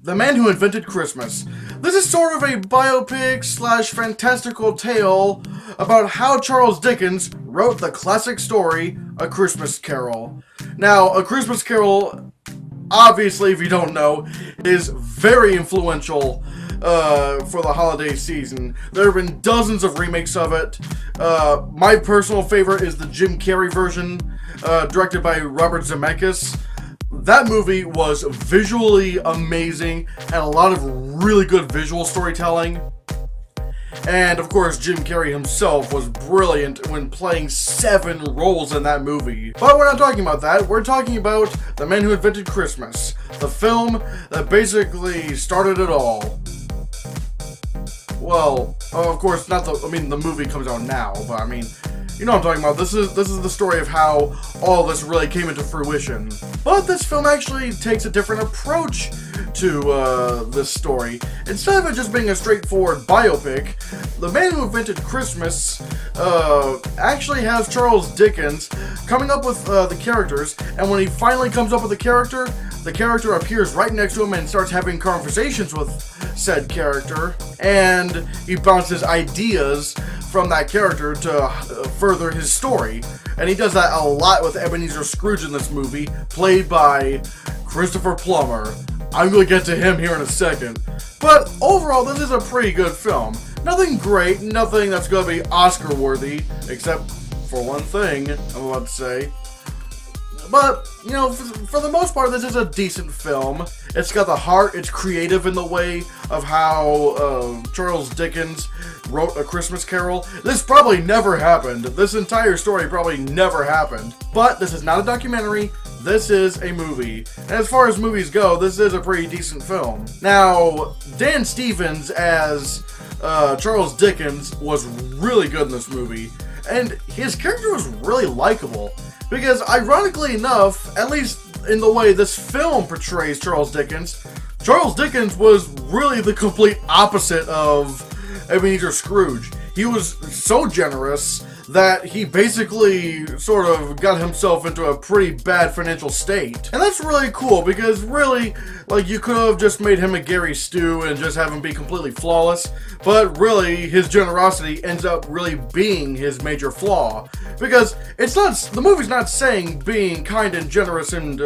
The Man Who Invented Christmas. This is sort of a biopic slash fantastical tale about how Charles Dickens wrote the classic story, A Christmas Carol. Now, A Christmas Carol, obviously, if you don't know, is very influential for the holiday season. There have been dozens of remakes of it. My personal favorite is the Jim Carrey version, directed by Robert Zemeckis. That movie was visually amazing, and a lot of really good visual storytelling. And of course, Jim Carrey himself was brilliant when playing 7 roles in that movie. But we're not talking about that, we're talking about The Man Who Invented Christmas, the film that basically started it all. Well, of course, the movie comes out now, but I mean, you know what I'm talking about. This is the story of how all this really came into fruition. But this film actually takes a different approach to this story. Instead of it just being a straightforward biopic, The Man Who Invented Christmas actually has Charles Dickens coming up with the characters, and when he finally comes up with the character appears right next to him and starts having conversations with said character, and he bounces ideas from that character to further his story. And he does that a lot with Ebenezer Scrooge in this movie, played by Christopher Plummer. I'm going to get to him here in a second. But overall, this is a pretty good film. Nothing great, nothing that's going to be Oscar worthy, except for one thing I'm about to say. But, you know, for the most part, this is a decent film. It's got the heart, it's creative in the way of how Charles Dickens wrote A Christmas Carol. This probably never happened. This entire story probably never happened. But this is not a documentary, this is a movie. And as far as movies go, this is a pretty decent film. Now, Dan Stevens as Charles Dickens was really good in this movie. And his character was really likable. Because, ironically enough, at least in the way this film portrays Charles Dickens was really the complete opposite of Ebenezer Scrooge. He was so generous that he basically sort of got himself into a pretty bad financial state. And that's really cool because really, like, you could have just made him a Gary Stu and just have him be completely flawless, but really his generosity ends up really being his major flaw. Because the movie's not saying being kind and generous and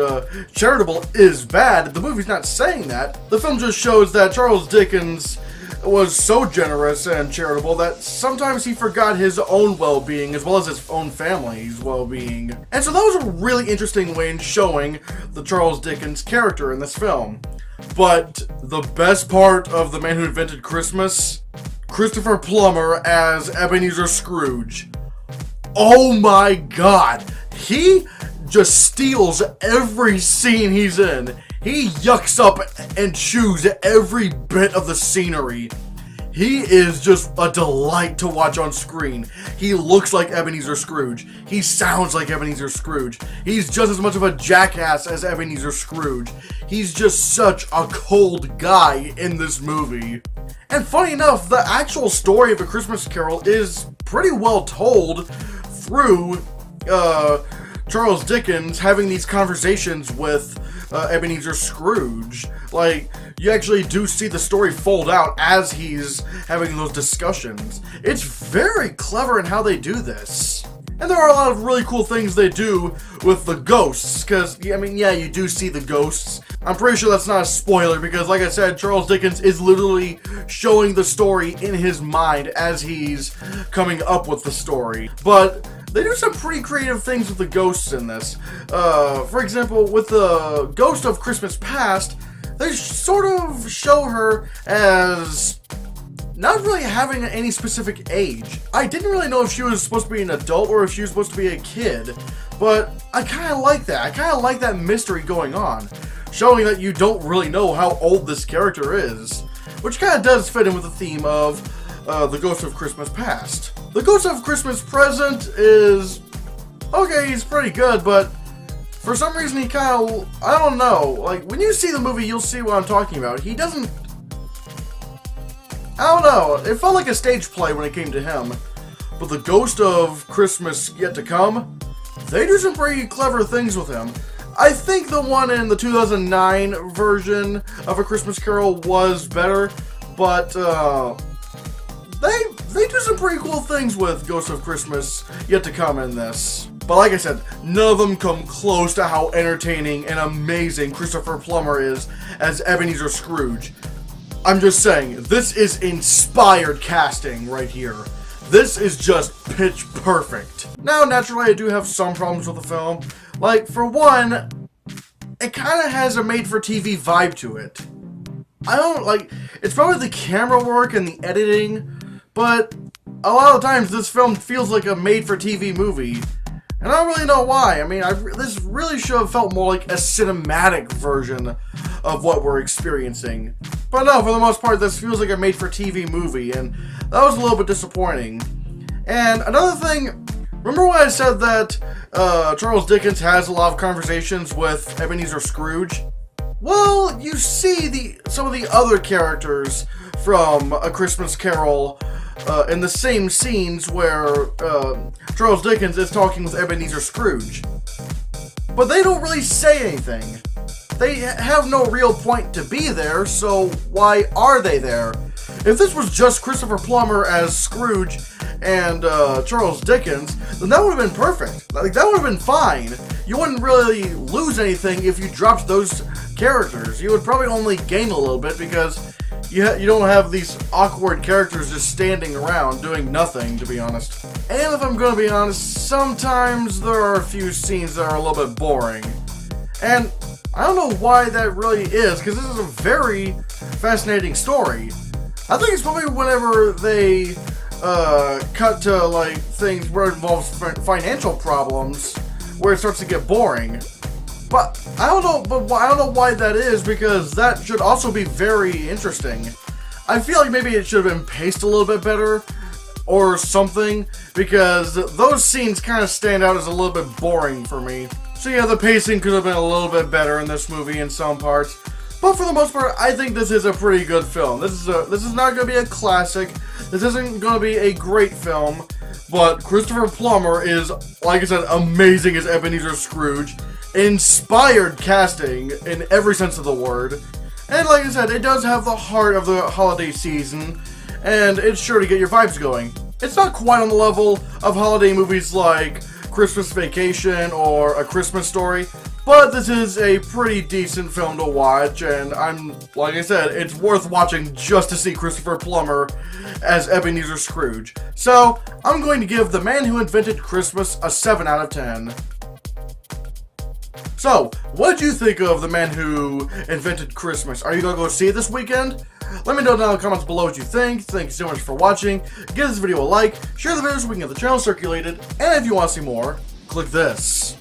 charitable is bad. The movie's not saying that. The film just shows that Charles Dickens was so generous and charitable that sometimes he forgot his own well-being as well as his own family's well-being. And so that was a really interesting way in showing the Charles Dickens character in this film. But the best part of The Man Who Invented Christmas, Christopher Plummer as Ebenezer Scrooge. Oh my god, he just steals every scene he's in. He yucks up and chews every bit of the scenery. He is just a delight to watch on screen. He looks like Ebenezer Scrooge. He sounds like Ebenezer Scrooge. He's just as much of a jackass as Ebenezer Scrooge. He's just such a cold guy in this movie. And funny enough, the actual story of A Christmas Carol is pretty well told through Charles Dickens having these conversations with Ebenezer Scrooge. Like, you actually do see the story fold out as he's having those discussions. It's very clever in how they do this. And there are a lot of really cool things they do with the ghosts, because, I mean, yeah, you do see the ghosts. I'm pretty sure that's not a spoiler, because like I said, Charles Dickens is literally showing the story in his mind as he's coming up with the story. But they do some pretty creative things with the ghosts in this. For example, with the Ghost of Christmas Past, they sort of show her as not really having any specific age. I didn't really know if she was supposed to be an adult or if she was supposed to be a kid, but I kind of like that. I kind of like that mystery going on, showing that you don't really know how old this character is, which kind of does fit in with the theme of The Ghost of Christmas Past. The Ghost of Christmas Present is okay, he's pretty good, but for some reason he kind of, I don't know, like, when you see the movie, you'll see what I'm talking about. He doesn't, I don't know, it felt like a stage play when it came to him. But The Ghost of Christmas Yet to Come, they do some pretty clever things with him. I think the one in the 2009 version of A Christmas Carol was better, but they do some pretty cool things with Ghost of Christmas yet to come in this. But like I said, none of them come close to how entertaining and amazing Christopher Plummer is as Ebenezer Scrooge. I'm just saying, this is inspired casting right here. This is just pitch perfect. Now, naturally, I do have some problems with the film. Like, for one, it kind of has a made-for-TV vibe to it. It's probably the camera work and the editing, but a lot of times this film feels like a made-for-TV movie. And I don't really know why. I mean, this really should have felt more like a cinematic version of what we're experiencing. But no, for the most part, this feels like a made-for-TV movie, and that was a little bit disappointing. And another thing, remember when I said that Charles Dickens has a lot of conversations with Ebenezer Scrooge? Well, you see some of the other characters from A Christmas Carol in the same scenes where Charles Dickens is talking with Ebenezer Scrooge. But they don't really say anything. They have no real point to be there, so why are they there? If this was just Christopher Plummer as Scrooge and Charles Dickens, then that would have been perfect. Like, that would have been fine. You wouldn't really lose anything if you dropped those characters. You would probably only gain a little bit because you don't have these awkward characters just standing around doing nothing, to be honest. And if I'm going to be honest, sometimes there are a few scenes that are a little bit boring. And I don't know why that really is, because this is a very fascinating story. I think it's probably whenever they cut to like things where it involves financial problems, where it starts to get boring. But I don't know why that is, because that should also be very interesting. I feel like maybe it should have been paced a little bit better or something, because those scenes kind of stand out as a little bit boring for me. So yeah, the pacing could have been a little bit better in this movie in some parts. But for the most part, I think this is a pretty good film. This is not going to be a classic. This isn't going to be a great film. But Christopher Plummer is, like I said, amazing as Ebenezer Scrooge. Inspired casting in every sense of the word. And like I said, it does have the heart of the holiday season. And it's sure to get your vibes going. It's not quite on the level of holiday movies like Christmas Vacation or A Christmas Story, but this is a pretty decent film to watch, and like I said, it's worth watching just to see Christopher Plummer as Ebenezer Scrooge. So, I'm going to give The Man Who Invented Christmas a 7 out of 10. So, what did you think of The Man Who Invented Christmas? Are you going to go see it this weekend? Let me know down in the comments below what you think. Thank you so much for watching. Give this video a like, share the video so we can get the channel circulated, and if you want to see more, click this.